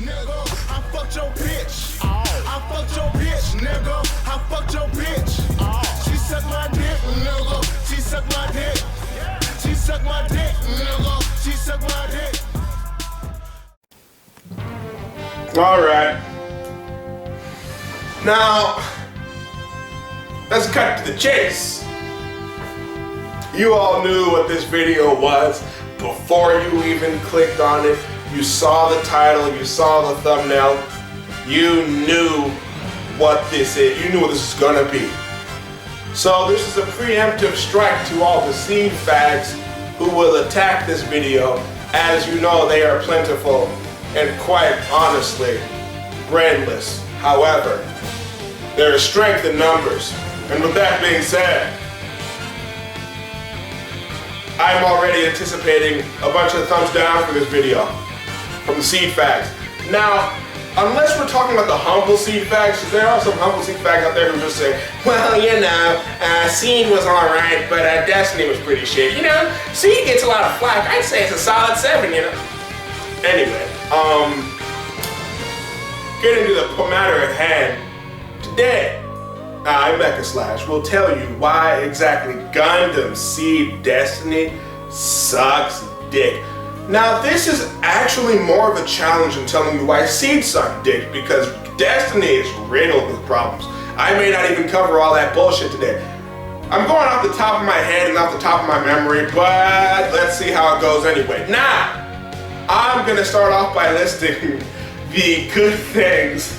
nigga. I fucked your bitch. I fucked your bitch, nigga. I fucked your bitch. She sucked my dick, nigga. She sucked my dick. She sucked my dick, nigga. She sucked my dick. Alright. Now, let's cut to the chase. You all knew what this video was before you even clicked on it. You saw the title, you saw the thumbnail. You knew what this is. You knew what this is gonna be. So this is a preemptive strike to all the seed fags who will attack this video. As you know, they are plentiful and quite honestly brainless. However, there is strength in numbers. And with that being said, I'm already anticipating a bunch of thumbs down for this video from the seed fags. Now, unless we're talking about the humble seed fags, because there are some humble seed fags out there who just say, well, you know, Seed was alright, but Destiny was pretty shit. You know, Seed gets a lot of flack. I'd say it's a solid 7, you know. Anyway, getting to the matter at hand, today, I, backlash, will tell you why exactly Gundam Seed Destiny sucks dick. Now, this is actually more of a challenge in telling you why Seed sucks dick, because Destiny is riddled with problems. I may not even cover all that bullshit today. I'm going off the top of my head and off the top of my memory, but let's see how it goes anyway. Now, I'm gonna start off by listing the good things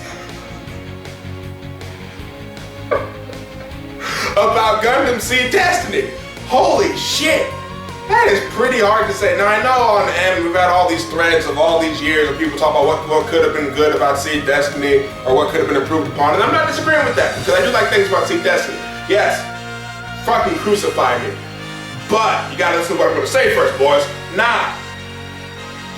about Gundam Seed Destiny. Holy shit, that is pretty hard to say. Now I know on the end we've had all these threads of all these years of people talk about what could have been good about Seed Destiny or what could have been improved upon, and I'm not disagreeing with that because I do like things about Seed Destiny. Yes, fucking crucify me. But you gotta listen to what I'm gonna say first, boys. Nah,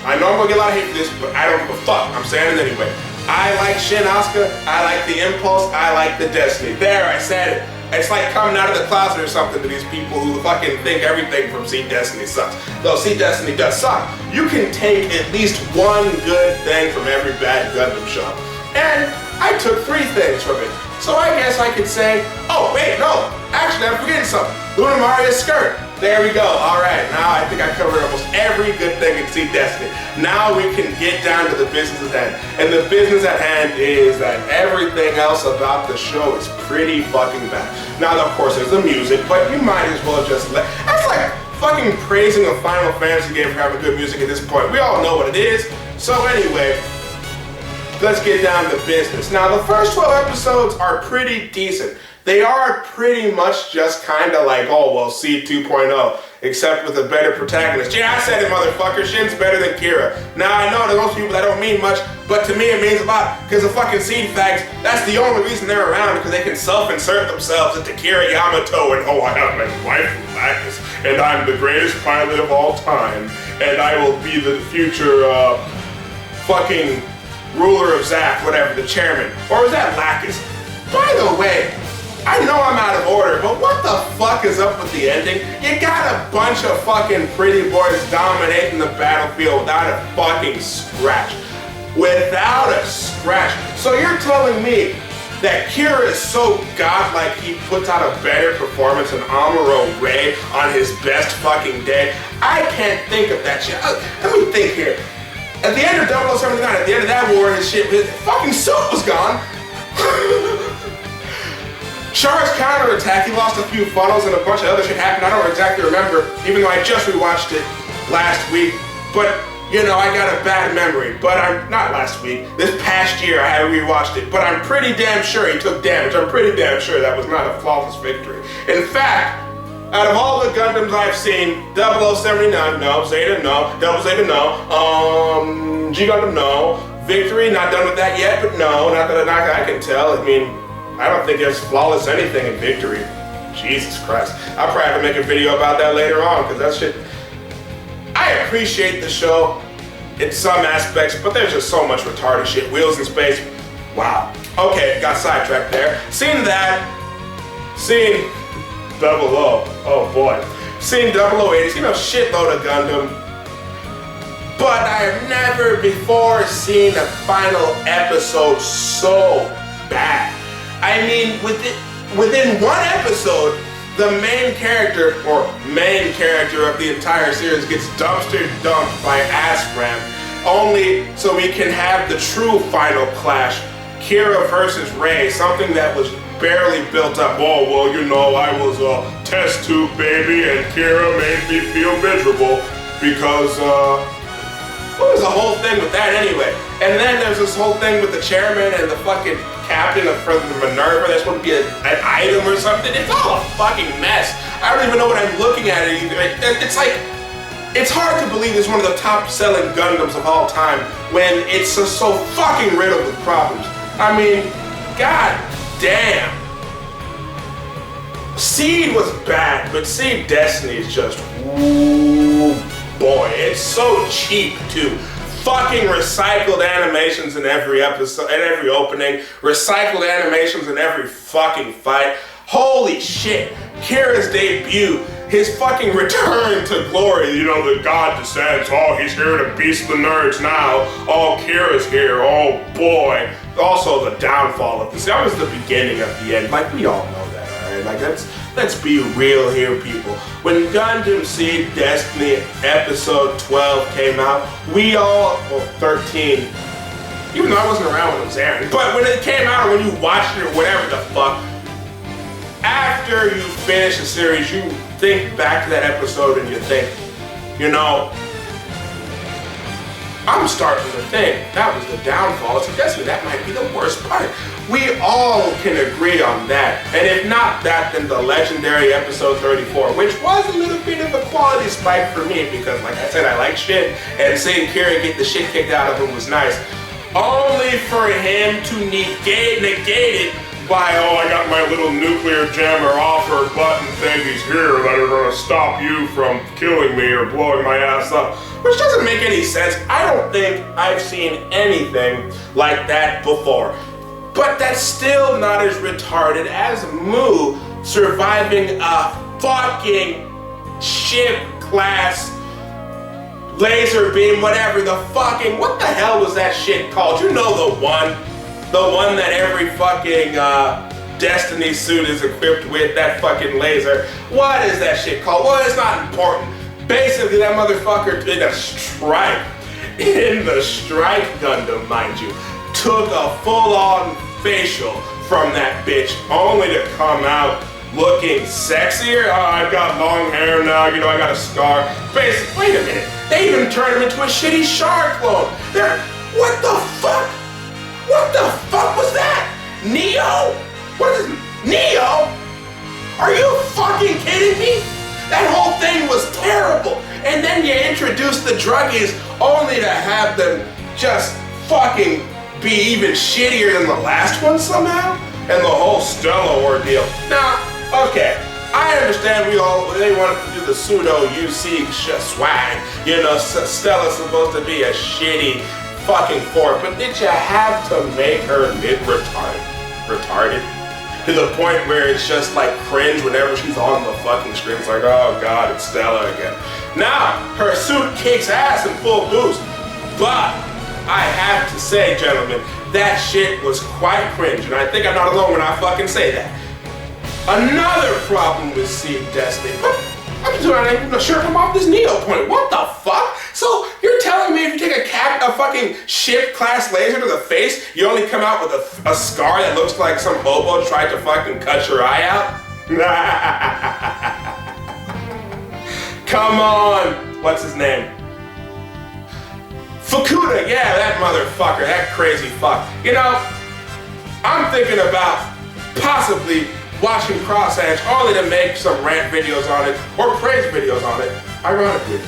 I know I'm gonna get a lot of hate for this, but I don't give a fuck. I'm saying it anyway. I like Shin Asuka, I like the Impulse, I like the Destiny. There, I said it. It's like coming out of the closet or something to these people who fucking think everything from Seed Destiny sucks. Though Seed Destiny does suck. You can take at least one good thing from every bad Gundam show. And I took 3 things from it. So I guess I could say, oh wait, no, actually I'm forgetting something. Luna Maria's skirt. There we go. Alright, now I think I covered almost every good thing in Seed Destiny. Now we can get down to the business at hand. And the business at hand is that everything else about the show is pretty fucking bad. Now, of course, there's the music, but you might as well just let... That's like fucking praising a Final Fantasy game for having good music at this point. We all know what it is. So anyway, let's get down to business. Now, the first 12 episodes are pretty decent. They are pretty much just kind of like, oh, well, Seed 2.0, except with a better protagonist. Yeah, I said it, motherfucker. Shin's better than Kira. Now, I know to most people that don't mean much, but to me it means a lot, because the fucking Seed fags, that's the only reason they're around, because they can self-insert themselves into Kira Yamato and, oh, I have my wife Lacus, and I'm the greatest pilot of all time, and I will be the future, fucking ruler of Zack, whatever, the chairman. Or was that Lacus? By the way, I know I'm out of order, but what the fuck is up with the ending? You got a bunch of fucking pretty boys dominating the battlefield without a fucking scratch. Without a scratch. So you're telling me that Kira is so godlike he puts out a better performance than Amuro Ray on his best fucking day? I can't think of that shit. Let me think here. At the end of 0079, at the end of that war, his fucking suit was gone. Char's counterattack, he lost a few funnels and a bunch of other shit happened. I don't exactly remember, even though I just rewatched it last week. But, you know, I got a bad memory. But I'm, not last week, this past year I had rewatched it. But I'm pretty damn sure he took damage. I'm pretty damn sure that was not a flawless victory. In fact, out of all the Gundams I've seen, 0079, no. Zeta, no. Double Zeta, no. G Gundam, no. Victory, not done with that yet, but no. Not that I can tell. I mean, I don't think there's flawless anything in Victory. Jesus Christ. I'll probably have to make a video about that later on, because that shit... I appreciate the show in some aspects, but there's just so much retarded shit. Wheels in space, wow. Okay, got sidetracked there. Seeing that, seeing 00, oh boy. Seeing 0080, seen a shitload of Gundam. but I have never before seen a final episode so bad. I mean, within one episode, the main character of the entire series gets dumpster dumped by Aspram, only so we can have the true final clash, Kira versus Rei, something that was barely built up. Oh, well, you know, I was a test tube baby and Kira made me feel miserable because, what was the whole thing with that anyway? And then there's this whole thing with the chairman and the fucking captain of the Minerva that's supposed to be an item or something. It's all a fucking mess. I don't even know what I'm looking at either. It's like, it's hard to believe it's one of the top selling Gundams of all time when it's just so fucking riddled with problems. I mean, god damn. Seed was bad, but Seed Destiny is just, ooh boy, it's so cheap too. Fucking recycled animations in every episode, in every opening, recycled animations in every fucking fight. Holy shit, Kira's debut, his fucking return to glory, you know, the god descends, oh, he's here to beast the nerds now, oh, Kira's here, oh boy. Also the downfall of this, that was the beginning of the end, like we all know that, alright? Like let's be real here, people. When Gundam Seed Destiny episode 12 came out, we all, well 13, even though I wasn't around when it was airing, but when it came out or when you watched it or whatever the fuck, after you finish the series, you think back to that episode and you think, you know, I'm starting to think that was the downfall. So guess what? That might be the worst part. We all can agree on that. And if not that, then the legendary episode 34, which was a little bit of a quality spike for me because, like I said, I like shit, and seeing Kira get the shit kicked out of him was nice. Only for him to negate it by, oh, I got my little nuclear jammer offer button thingies here that are gonna stop you from killing me or blowing my ass up. Which doesn't make any sense. I don't think I've seen anything like that before. But that's still not as retarded as Mu surviving a fucking ship class laser beam, whatever the fucking, what the hell was that shit called? You know the one that every fucking Destiny suit is equipped with, that fucking laser. What is that shit called? Well, it's not important. Basically, that motherfucker in the Strike Gundam, mind you, took a full-on facial from that bitch, only to come out looking sexier. Oh, I've got long hair now, you know, I got a scar. Basically, wait a minute, they even turned him into a shitty Char clone. What the fuck? What the fuck was that? Neo? What is it? Neo? Are you fucking kidding me? That whole thing was terrible. And then you introduce the druggies only to have them just fucking be even shittier than the last one somehow? And the whole Stella ordeal. Now, okay, I understand they wanted to do the pseudo UC swag. You know, Stella's supposed to be a shitty fucking fork, but did you have to make her retarded? To the point where it's just like cringe whenever she's on the fucking screen. It's like, oh god, it's Stella again. Now, her suit kicks ass in full boost, but I have to say, gentlemen, that shit was quite cringe, and I think I'm not alone when I fucking say that. Another problem with Seed Destiny, I'm not sure I'm off this Neo point. What the fuck? So you're telling me if you take a fucking ship class laser to the face, you only come out with a scar that looks like some hobo tried to fucking cut your eye out? Come on. What's his name? Fukuda, yeah, that motherfucker, that crazy fuck. You know, I'm thinking about possibly watching Cross Edge only to make some rant videos on it or praise videos on it, ironically.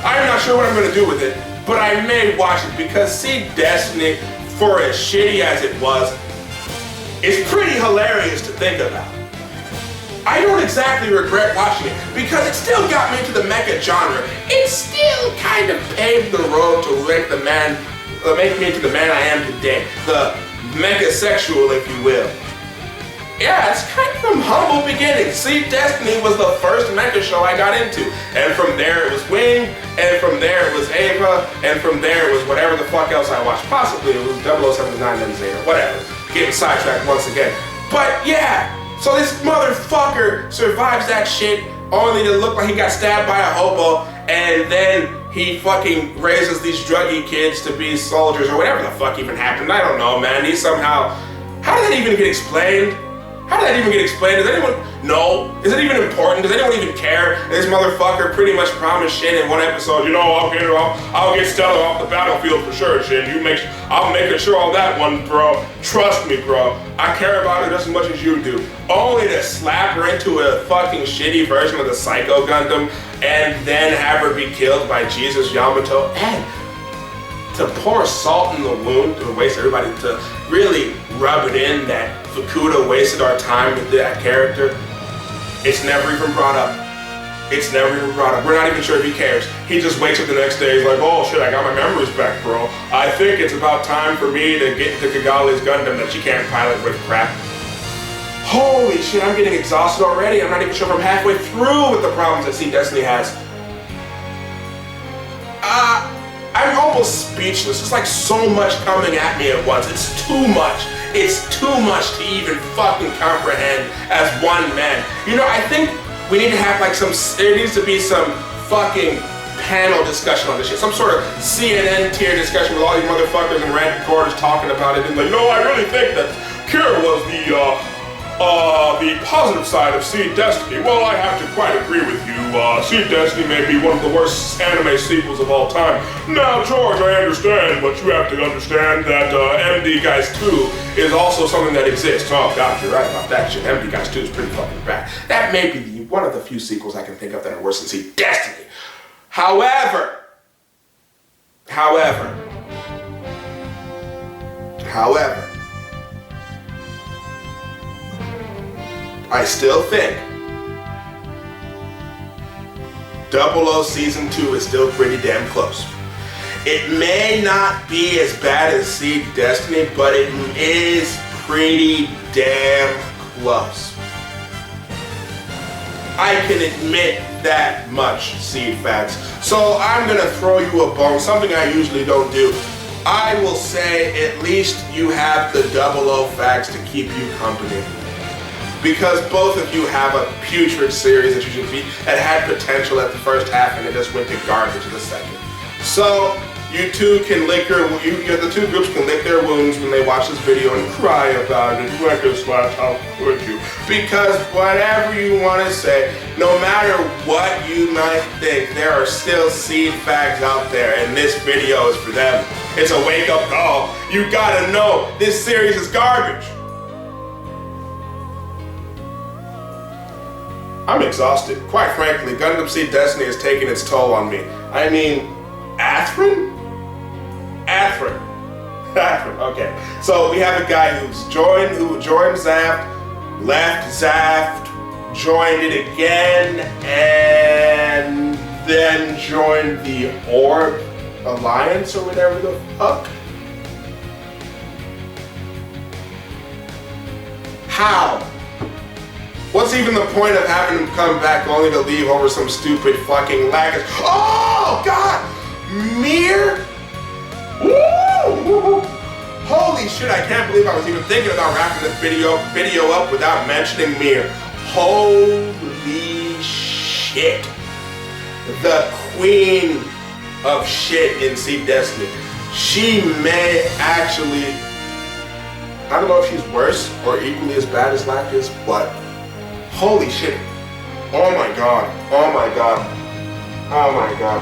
I'm not sure what I'm going to do with it, but I may watch it because Seed Destiny, for as shitty as it was, is pretty hilarious to think about. I don't exactly regret watching it because it still got me into the mecha genre. It still kind of paved the road to make me into the man I am today, the mecha sexual, if you will. yeah, it's kind of from humble beginnings. Seed Destiny was the first mecha show I got into. And from there it was Wing, and from there it was Ava, and from there it was whatever the fuck else I watched. Possibly it was 0079 then Zeta, whatever. Getting sidetracked once again. But yeah, so this motherfucker survives that shit only to look like he got stabbed by a hobo, and then he fucking raises these druggy kids to be soldiers or whatever the fuck even happened. I don't know, man. He somehow, how did that even get explained? How did that even get explained? Does anyone know? Is it even important? Does anyone even care? This motherfucker pretty much promised Shin in one episode, you know, I'll get Stella off the battlefield for sure, Shin. I'm making sure all that one, bro. Trust me, bro. I care about her just as much as you do. Only to slap her into a fucking shitty version of the Psycho Gundam and then have her be killed by Jesus Yamato and to pour salt in the wound to waste everybody, to really rub it in that Fukuda wasted our time with that character. It's never even brought up. It's never even brought up. We're not even sure if he cares. He just wakes up the next day, he's like, oh shit, I got my memories back, bro. I think it's about time for me to get into Kigali's Gundam that she can't pilot with crap. Holy shit, I'm getting exhausted already. I'm not even sure if I'm halfway through with the problems that Seed Destiny has. I'm almost speechless. It's like so much coming at me at once. It's too much. It's too much to even fucking comprehend as one man. You know, I think we need to have like there needs to be some fucking panel discussion on this shit. Some sort of CNN tier discussion with all these motherfuckers and red recorders talking about it and like, no, I really think that Kira was the positive side of Seed Destiny. Well, I have to quite agree with you. Seed Destiny may be one of the worst anime sequels of all time. Now, George, I understand, but you have to understand that MD Guys 2 is also something that exists. Oh, God, you're right about that shit. MD Guys 2 is pretty fucking bad. That may be one of the few sequels I can think of that are worse than Seed Destiny. However, I still think 00 Season 2 is still pretty damn close. It may not be as bad as Seed Destiny, but it is pretty damn close. I can admit that much, Seed Facts. So I'm gonna throw you a bone, something I usually don't do. I will say at least you have the 00 Facts to keep you company. Because both of you have a putrid series that you should be, that had potential at the first half and it just went to garbage in the second. So you two can lick the two groups can lick their wounds when they watch this video and cry about it. Slash, how could you? Because whatever you want to say, no matter what you might think, there are still Seed Fags out there and this video is for them. It's a wake-up call. You gotta know this series is garbage. I'm exhausted. Quite frankly, Gundam Seed Destiny has taken its toll on me. I mean, Athrun, okay. So we have a guy who joined Zaft, left Zaft, joined it again, and then joined the Orb Alliance or whatever the fuck. How? What's even the point of having him come back only to leave over some stupid fucking laggers? Oh, God! Mir? Woo! Holy shit, I can't believe I was even thinking about wrapping this video up without mentioning Mir. Holy shit. The queen of shit in Seed Destiny. She may actually, I don't know if she's worse or equally as bad as Lacus, but holy shit. Oh my god. Oh my god. Oh my god.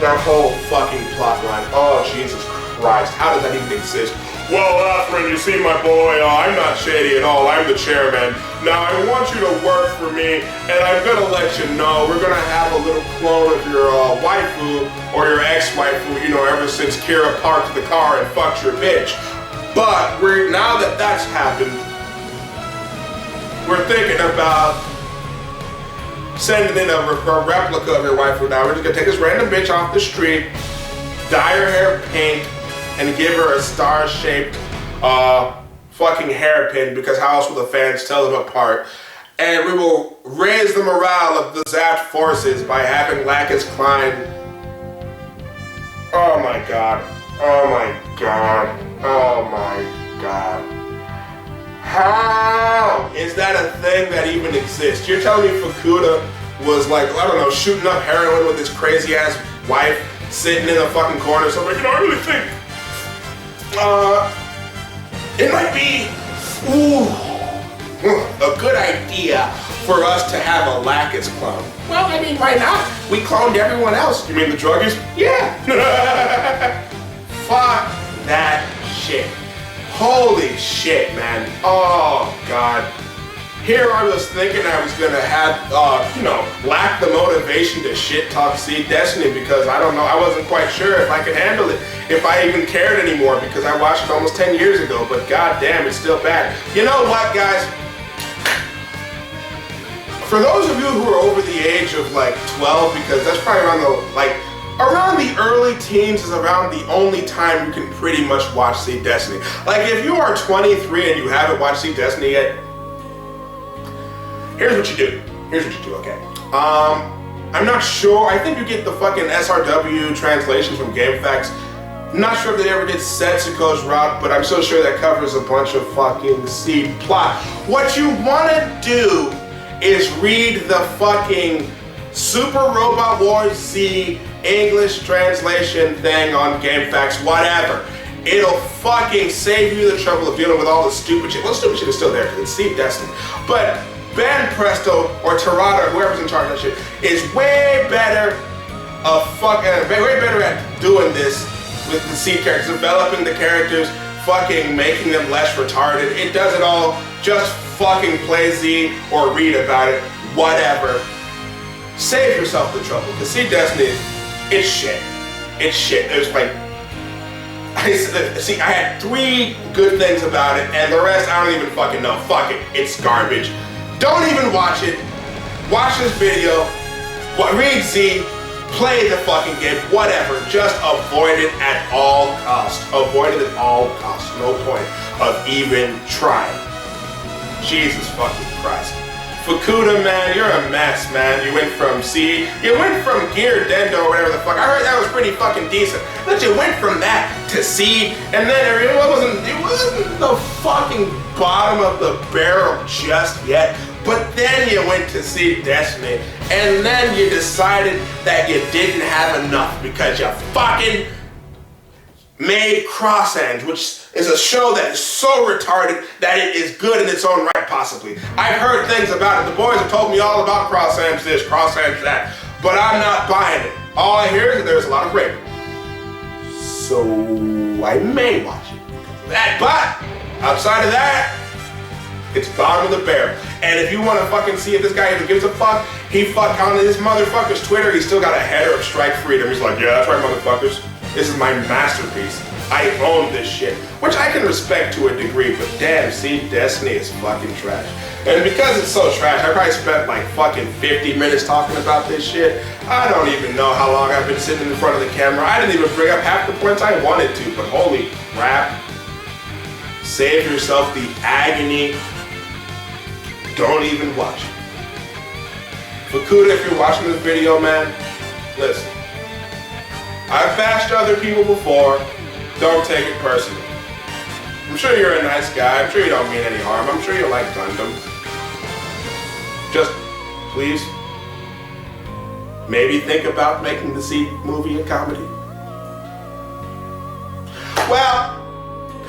That whole fucking plot line. Oh Jesus Christ. How does that even exist? Well, Athrun, you see my boy, I'm not shady at all. I'm the chairman. Now I want you to work for me, and I'm gonna let you know we're gonna have a little clone of your waifu or your ex-waifu, you know, ever since Kira parked the car and fucked your bitch. But now that that's happened, we're thinking about sending in a replica of your waifu now. We're just gonna take this random bitch off the street, dye her hair pink, and give her a star-shaped fucking hairpin, because how else will the fans tell them apart? And we will raise the morale of the Zapped forces by having Lacus Klein. Oh my god. Oh my god. Oh my god. How is that a thing that even exists? You're telling me Fukuda was like, I don't know, shooting up heroin with his crazy ass wife sitting in a fucking corner, so I'm like, I really think it might be a good idea for us to have a Lacus clone. Well, I mean, why not? We cloned everyone else. You mean the druggies? Yeah. Fuck that shit. Holy shit, man. Oh, God. Here I was thinking I was gonna have, lack the motivation to shit talk Seed Destiny, because I don't know, I wasn't quite sure if I could handle it, if I even cared anymore, because I watched it almost 10 years ago, but goddamn, it's still bad. You know what, guys? For those of you who are over the age of like 12, because that's probably around the early teens is around the only time you can pretty much watch Seed Destiny. Like, if you are 23 and you haven't watched Seed Destiny yet, here's what you do. Okay. I'm not sure. I think you get the fucking SRW translations from GameFAQs. I'm not sure if they ever did Setsuko's route, but I'm so sure that covers a bunch of fucking Seed plot. What you want to do is read the fucking Super Robot Wars Z English translation thing on GameFAQs, whatever. It'll fucking save you the trouble of dealing with all the stupid shit. Well, stupid shit is still there because it's Seed Destiny. But Ben Presto or Terada or whoever's in charge of that shit is way better way better at doing this with the Seed characters, developing the characters, fucking making them less retarded. It does it all. Just fucking play Z or read about it, whatever. Save yourself the trouble, because Seed Destiny, it's shit. It's shit. There's like, I had 3 good things about it, and the rest I don't even fucking know. Fuck it. It's garbage. Don't even watch it. Watch this video. Read Z. Play the fucking game. Whatever. Just avoid it at all costs. Avoid it at all costs. No point of even trying. Jesus fucking Christ. Fukuda, man, you're a mess, man. You went from you went from Gear Dendo or whatever the fuck. I heard that was pretty fucking decent. But you went from that to Seed, and then it wasn't the fucking bottom of the barrel just yet. But then you went to Seed Destiny, and then you decided that you didn't have enough because you fucking made Cross Ends, which is a show that is so retarded that it is good in its own right, possibly. I've heard things about it. The boys have told me all about Cross Ends this, Cross Ends that, but I'm not buying it. All I hear is that there's a lot of rape. So I may watch it because of that, but outside of that, it's bottom of the barrel. And if you want to fucking see if this guy even gives a fuck, he fuck on this motherfucker's Twitter, he's still got a header of strike freedom. He's like, yeah, that's right, motherfuckers. This is my masterpiece. I own this shit. Which I can respect to a degree, but damn, Seed Destiny is fucking trash. And because it's so trash, I probably spent like fucking 50 minutes talking about this shit. I don't even know how long I've been sitting in front of the camera. I didn't even bring up half the points I wanted to, but holy crap. Save yourself the agony. Don't even watch it. Fukuda, if you're watching this video, man, listen. I've bashed other people before. Don't take it personally. I'm sure you're a nice guy. I'm sure you don't mean any harm. I'm sure you like Gundam. Just, please, maybe think about making the Seed movie a comedy. Well,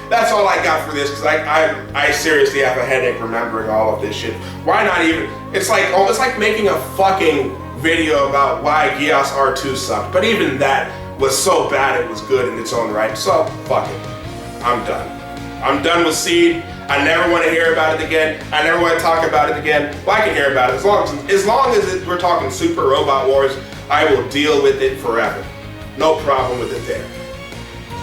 that's all I got for this, because I seriously have a headache remembering all of this shit. Why not even, it's like making a fucking video about why Geass R2 sucked, but even that was so bad it was good in its own right, so fuck it. I'm done. I'm done with Seed. I never want to hear about it again. I never want to talk about it again. Well, I can hear about it. As long as we're talking Super Robot Wars, I will deal with it forever. No problem with it there.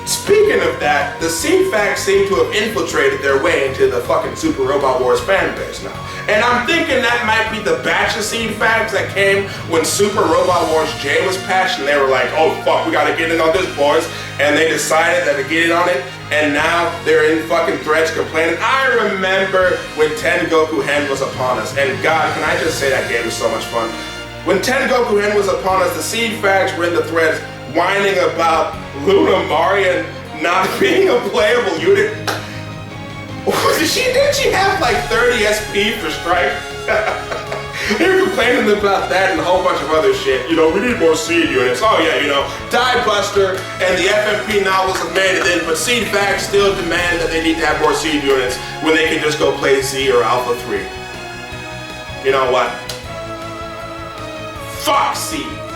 Speaking of that, the Seed facts seem to have infiltrated their way into the fucking Super Robot Wars fan base now. And I'm thinking that might be the batch of Seed facts that came when Super Robot Wars J was patched and they were like, oh fuck, we gotta get in on this, boys. And they decided that to get in on it, and now they're in fucking threads complaining. I remember when Tengoku Hen was upon us, and God, can I just say that game was so much fun. When Tengoku Hen was upon us, the Seed facts were in the threads whining about Luna Marian not being a playable unit. Didn't she have like 30 SP for Strike? They were complaining about that and a whole bunch of other shit. You know, we need more Seed units. Oh yeah, you know, Die Buster and the FMP novels have made it in, but Seed facts still demand that they need to have more Seed units when they can just go play Z or Alpha 3. You know what? Fuck Seed.